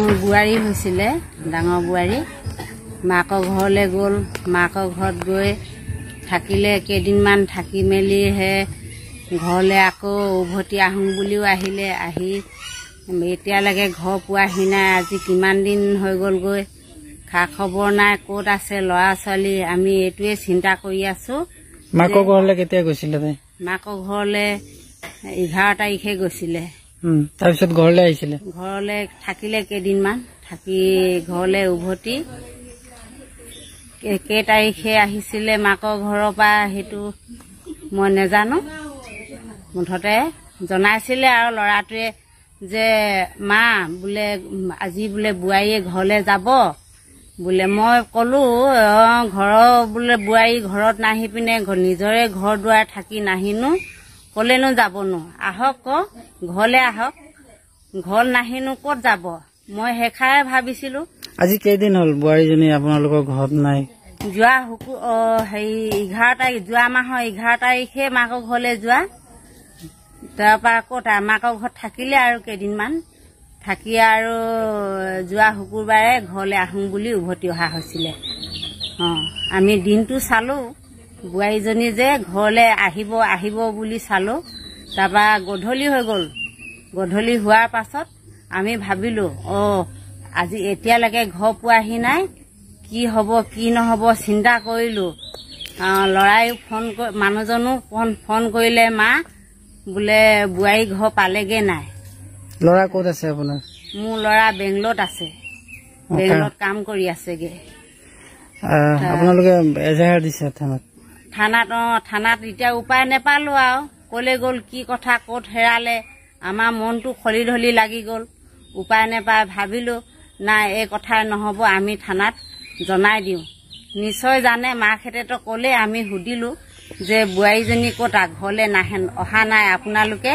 মোৰ বুঢ়াৰী হৈছিলে, ডাঙৰ বুঢ়াৰী। মাকৰ ঘৰলৈ গ'ল, মাকৰ ঘৰত গৈ থাকিলে, কেইদিনমান থাকি মেলিহে ঘৰলৈ আকৌ উভতি আহোঁ বুলিও আহিলে। আহি এতিয়ালৈকে ঘৰ পোৱাহি নাই। আজি কিমান দিন হৈ গ'লগৈ, খা খবৰ নাই, ক'ত আছে ল'ৰা ছোৱালী। আমি এইটোৱে চিন্তা কৰি আছো। মাকৰ ঘৰলৈ কেতিয়া গৈছিলে? মাকৰ ঘৰলৈ 11 তাৰিখে গৈছিলে। তাৰপিছত ঘৰলৈ আহিছিলে? ঘৰলৈ থাকিলে কেইদিনমান, থাকি ঘৰলৈ উভতি কেই তাৰিখে আহিছিলে মাকৰ ঘৰৰ পৰা সেইটো মই নেজানো। মুঠতে জনাইছিলে আৰু ল'ৰাটোৱে যে মা বোলে আজি বোলে বোৱাৰীয়ে ঘৰলৈ যাব বোলে। মই ক'লো ঘৰৰ বোলে বোৱাৰী ঘৰত নাহি পিনে নিজৰে ঘৰ দুৱাৰ থাকি নাহিনো, ক'লেনো যাবনো? আহক ঘৰলৈ আহক, ঘৰ নাহিনো ক'ত যাব? মই সেইখাই ভাবিছিলো। আজি কেইদিন হ'ল বোৱাৰীজনী আপোনালোকৰ ঘৰত নাই? যোৱা 11 তাৰিখ, যোৱা মাহৰ 11 তাৰিখে মাকৰ ঘৰলৈ যোৱা। তাৰপৰা ক'ত মাকৰ ঘৰত থাকিলে আৰু কেইদিনমান থাকি আৰু যোৱা শুকুৰবাৰে ঘৰলৈ আহোঁ বুলি উভতি অহা হৈছিলে। আমি দিনটো চালো, বোৱাৰীজনী যে ঘৰলৈ আহিব আহিব বুলি চালো। তাৰপৰা গধূলি হৈ গ'ল। গধূলি হোৱাৰ পাছত আমি ভাবিলো আজি এতিয়ালৈকে ঘৰ পোৱাহি নাই, কি হ'ব কি নহ'ব চিন্তা কৰিলো। ল'ৰাইও মানুহজনো ফোন কৰিলে, মা বোলে বোৱাৰী ঘৰ পালেগে নাই। ল'ৰা ক'ত আছে আপোনাৰ? মোৰ ল'ৰা বেংগলত আছে, বেংগলত কাম কৰি আছেগে। আপোনালোকে এজাহাৰ দিছে থানাত? থানাত এতিয়া উপায় নেপালো আৰু। ক'লে গ'ল কি কথা, ক'ত হেৰালে। আমাৰ মনটো খলি ধলি লাগি গ'ল। উপায় নেপাই ভাবিলো নাই এই কথাই নহ'ব, আমি থানাত জনাই দিওঁ। নিশ্চয় জানে, মাকহেঁতেতো ক'লে। আমি সুধিলো যে বোৱাৰীজনী ক'ত ঘৰলৈ অহা নাই, আপোনালোকে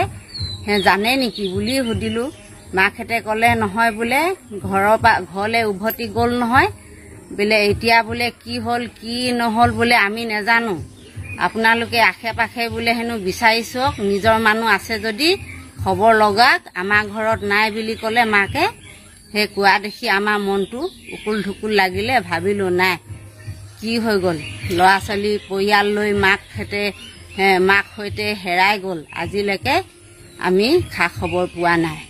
জানে নেকি বুলি সুধিলো। মাকহেঁতে ক'লে নহয় বোলে ঘৰৰ পৰা ঘৰলৈ উভতি গ'ল নহয় বোলে। এতিয়া বোলে কি হ'ল কি নহ'ল বোলে আমি নেজানো। আপোনালোকে আশে পাশে বোলে হেনো বিচাৰি চাওক, নিজৰ মানুহ আছে যদি খবৰ লগাওক। আমাৰ ঘৰত নাই বুলি ক'লে মাকে। সেই কোৱা দেখি আমাৰ মনটো উকুল ঢুকুল লাগিলে। ভাবিলো নাই কি হৈ গ'ল, ল'ৰা ছোৱালী পৰিয়াল লৈ মাক সৈতে হেৰাই গ'ল। আজিলৈকে আমি খা খবৰ পোৱা নাই।